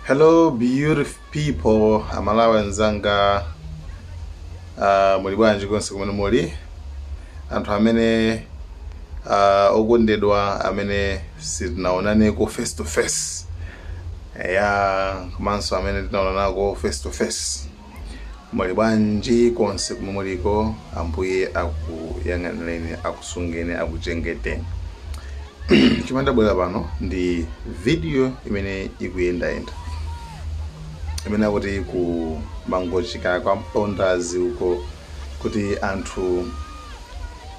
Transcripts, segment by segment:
Hello beautiful people, amalawa nzanga muli bwanji konse kumene muli anthu amene okondedwa amene sitinaonaneko face to face komanso amene tinaonanako face to face. Muli bwanji konse kumene muliko, ambuye akuyang'anireni, akusungeni, akuchengeteni. Chimene ndabwera pano ndi video imene ikuyendayenda imene akuti ku mangochika kwa mpondazi uko kuti anthu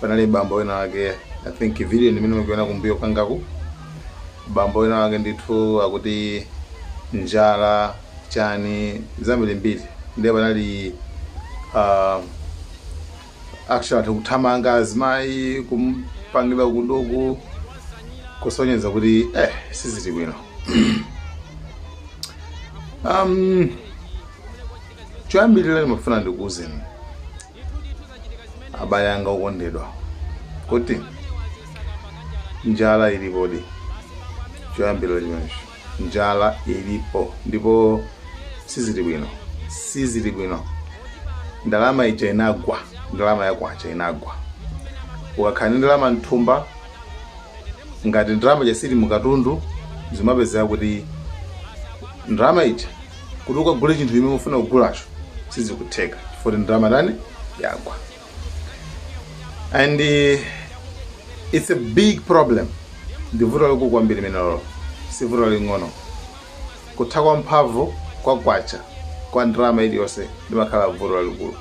panali bambo wina wake, I think video imene mukuona kumbuyo kwangaku, bambo wina wake ndithu akuti njala chani zambiri mbiri ndiye panali actually kuthamanga azimayi kumpangira kundoku kusonyeza kuti sizili bwino. Choyambirira ndimafuna ndikuwuzeni abale anga okondedwa kuti njala ilipodi. Choyambirira chimenecho, njala ilipo ndipo sizili bwino. Ndalama ija inagwa, ndalama yakwacha inagwa. Ukakhala ndalama mthumba ngati ndalama jasiri mukatundu zimapezeka kuti ndalama ija kuti ukagule chinthu chimene ufuna kugulacho sizikutheka chifukwa ndalama nani yagwa. And it's a big problem. Ndi vuto lalikulu kwambiri menelo, si vuto ling'ono. Kutha kwa mphamvu kwakwacha kwa ndalama iliyonse limakhala vuto lalikulu.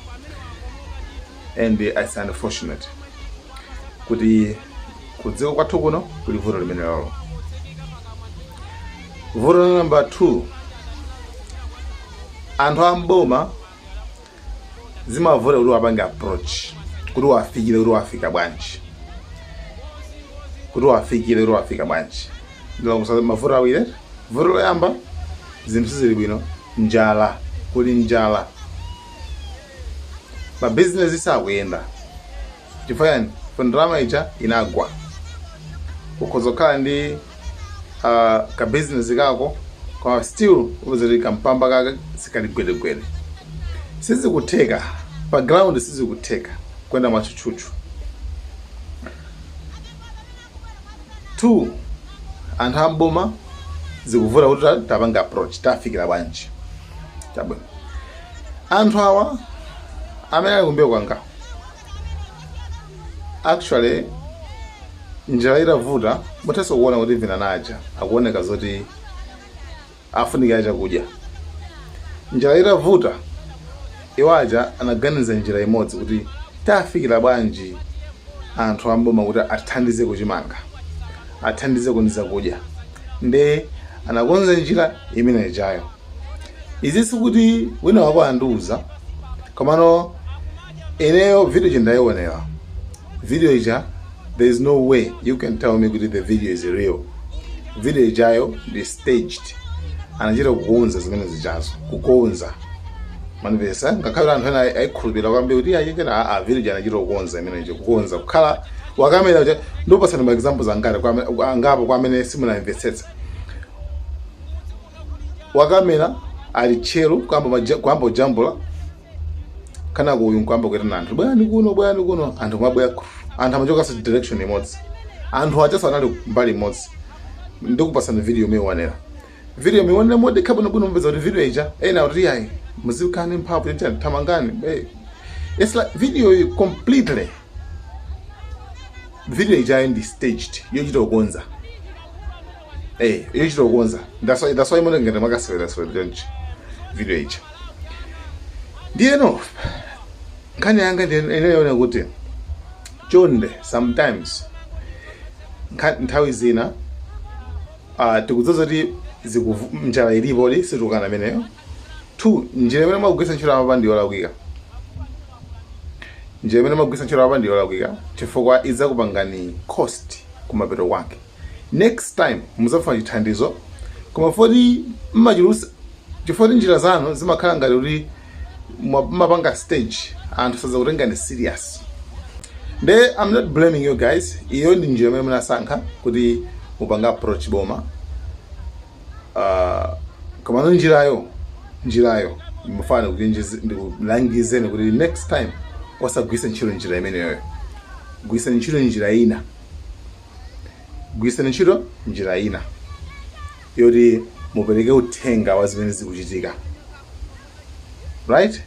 And it's unfortunate kuti kudziko kwathu kuno kuli vuto limenelo. Vuto number 2, anthu amboma zimavuta kuti wapange approach, kuti wafikire kuti wafika bwanji, ndilo kusaza mavuto awire. Vuto loyamba, zinthu sizili bwino, njala, kuli njala, ma business sakuyenda chifukwa yani ndalama ija inagwa. Ukhozokhala ndi ka business kako kwa still uzuri kampamba kaka sikali gwedegwede, sizikutheka pa ground, sizikutheka kwenda machuchuchu. 2, anthu amboma zikuvuta kuti tapanga approach, tafikira bwanji chabwino. Anthu awa amene ali kumbuyo kwanga actually njala itavuta muthaso kuona kuti vina naja akuoneka zoti afunika chakudya. Njala itavuta iwaja anaganiza njira imodzi kuti tafikira bwanji anthu amboma kuti athandize kuchimanga, athandize kuniza kudya, nde anakonza njira imene ijayo. Izi sikuti wina wako andiuza, komano ineyo video jindayionera video ija. There is no way you can tell me that the video is real. Video ijayo is staged. Anachita kukonza zimene zijazo, kukonza manivesa ngakhala anthu ena ayikhulupirira kwambe kuti ayikena video ija anachita kukonza imene ije, kukonza kukhala wakamera uja. Ndopasana ma examples angati angapo kwamene simunamvetsetsa. Wakamera ali chero kwamba ujambula kana kuyu kwamba kweta anthu bwani kuno anthu mabwera, anthu amachoka sa direction imodzi, anthu acha sanali mbali imodzi. Ndikupasana video mewanera, video mewanera mode kabona bwino mpeza kuti video ija ena kuti yayi muzikane mphamvu kuti tamangani. It's like video completely, video ija ndi staged, yochita kukonza. Yochita kukonza. That's why mone ngenda makasewera jonji video ija. Ndiye no nkhani yanga inayoona kuti chonde sometimes nthawi zina tikudzoza kuti njala ilipo li situkana meneyo. 2, njira imene magwisa ntchito apa ndi yolakwika, chifukwa idzakupangani cost kumapeto kwake. Next time muzafuna chithandizo koma foti mmachulusa, chifukwa njira zanu zimakhala ngati kuti mapanga stage, anthu sazakutengani serious. I'm not blaming you guys. Iyo ndi njira imene munasankha kuti mupanga approach boma koma no njirayo mufane kuti ndilangizeni kuti next time wasagwisa ntchito njira imeneyo. Gwisa ntchito njira ina yoti mupereke uthenga wa zimene zikuchitika, right?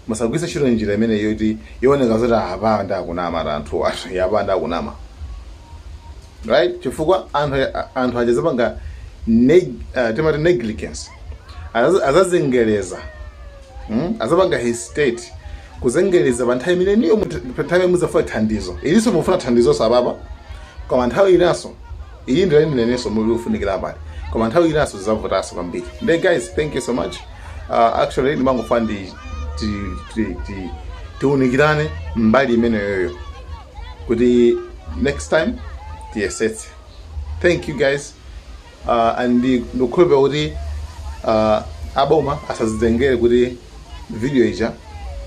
Musagwisa ntchito njira imene yoti yoneka zoti apa ndakunama anthu yapa ndakunama, right? Chifukwa anthu ajazapanga timati negligence, azazengereza, azapanga hesitate kuzengereza panthawi imene niyo panthawi muzafuna thandizo. Iliso mufuna thandizo sababa koma nthawi inaso iyi ndira ineneso muri ufunikira abali koma nthawi inaso zavutaso kwambiri. Then guys, thank you so much. Actually ndimangofuna tiunikirane mbali imene yoyo kuti next time tiyesetse. Thank you guys. And ndikukhulupira kuti aboma asazitengere kuti video ija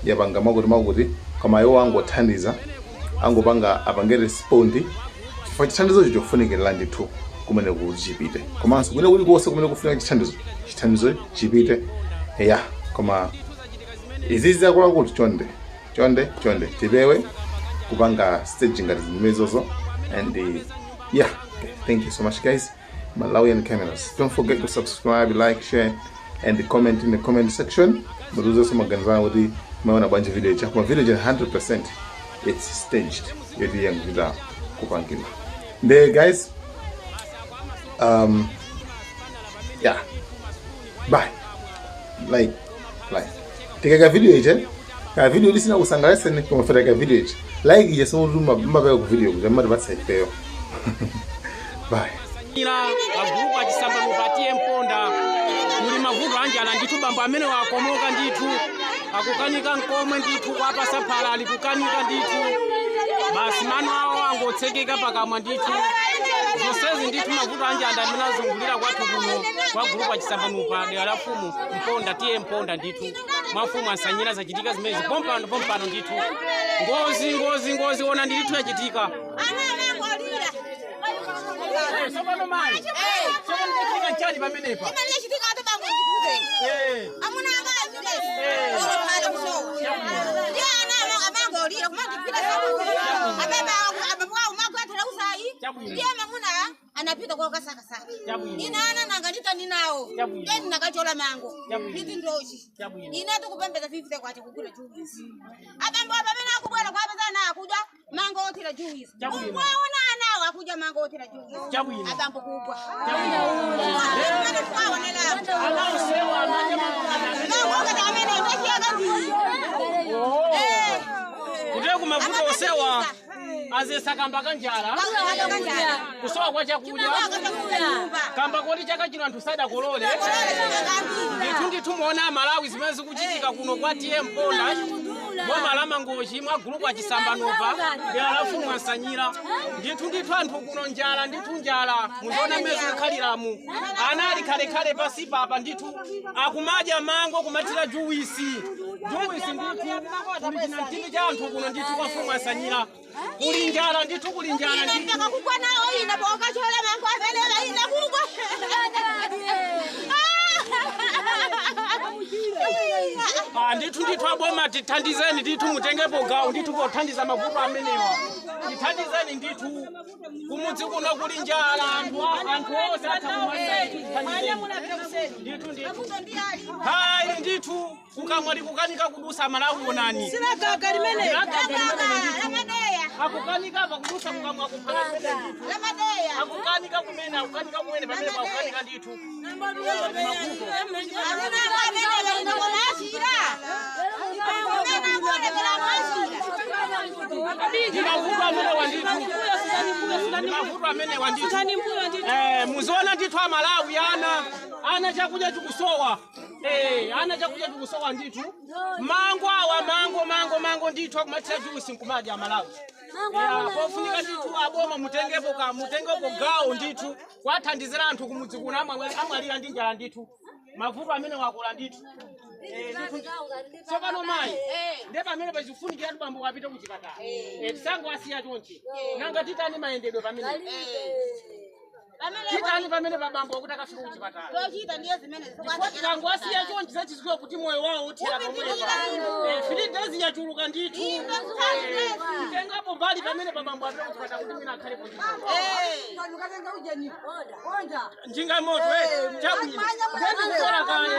yapanga makuti koma iwo angothandiza angopanga apange respond chifukwa chithandizo chofunikira ndithu kumene kuchipite, komanso kumene kuli konse kumene kufunika chithandizo chipite. Koma izi zakula chonde tipewe kupanga stage ngati zimenezozo. And thank you so much guys. Malawian Cameras, don't forget to subscribe, like, share and comment in the comment section. Muduze some organization with the maona bunch of video chakuma video 100% it's staged yodi yang vida kupangila. There guys, bye. Like take a video ije ka video lisina usangalese ni kuma fera video ije like ije so ruma mbabe ku video jamari batsa ifeyo. Bye. Agrupu achisamba mupatie mponda muli mavuto anjala ndithu bambo amene wakomoka ndithu akukanika nkomwe ndithu kwapa saphala ali kukanika ndithu basi mano awo angotsekeka pakamwa ndithu zonsezi ndithu mavuto anjala amene azungulira kwathu kuno kwa grupu achisamba mupadera la fumu mponda tiye mponda ndithu mwafumu asanyira zachitika zimezi pompano ndithu ngozi ona ndithu yachitika. Sokono mai. Sokono ndikika chali pamenepa. Imene chitika ati bango ndikuze. Amuna akazi. Olo kuso. Ndiye ana abango lira kumandipita sabu. Abeba ababwa umagwatira usai. Ndiye mamuna anapita kwa kasaka saka. Ina ana nangandita ninawo. Then nakachola mango. Nditi ndochi. Ina tukupembeza 50 kwati kugula juice. Abambo ababena akubwera kwa bazana akuja mango otira juice. Umwaona ana akuja mango otira juice. Abambo kubwa. Kuteko kumavuto osewa azesakamba kanjala kusowa kwa chakudya kamba koti chaka chino anthu sadakolole ndithu muona Malawi zimene zikuchitika kuno kwa tiye mponda mwamalama ngochi mwa grupu achisamba nova dera la fumu asanyira ndithu anthu kuno njala muziona mezo kukhaliramu anali khale pasi papa ndithu akumadya mango kumatira juwisi ndithu kulichina mtindi cha anthu kuno ndithu kwa fumu asanyira kuli njala ndithu kugwa nawo ina boka chola mango afelera ina kugwa ndithu aboma tithandizeni ndithu mutengepo gawo ndithu pothandiza mavuto amenewa tithandizeni ndithu kumudzi kuno kuli njala anthu onse hayi ndithu kukamwali kukanika kudusa Malawi onani sinagaga limene akukanika pakudusa kukamwa kuphana akukanika kumene pamene pakukanika ndithu muziona ndithu Malawi ana chakudya chikusowa ana chakudya chikusowa ndithu mango ndithu akumatira juice nkumadya Malawi pofunika ndithu aboma mutengepo gawo ndithu kwathandizira anthu kumudzi kuno amwalira ndi njala ndithu mavuto amene wakula ndithu sopano mai ndiye pamene pachifunikira bambo wapita kuchipatala tisango asiya chonchi nanga titani mayendedwe pamene Titani pamene babambo kuti akafika kuchipatala. Tochita ndiye zimene Chifukwa tangu asiya chonchi zachizikwa kuti moyo wawo uthira pomwepa. 3 days yachuluka ndithu. Tengapo mbali pamene babambo apita kuchipatala kuti mina akhale kuchipatala. Njinga moto chabwino. Ndikutora kale.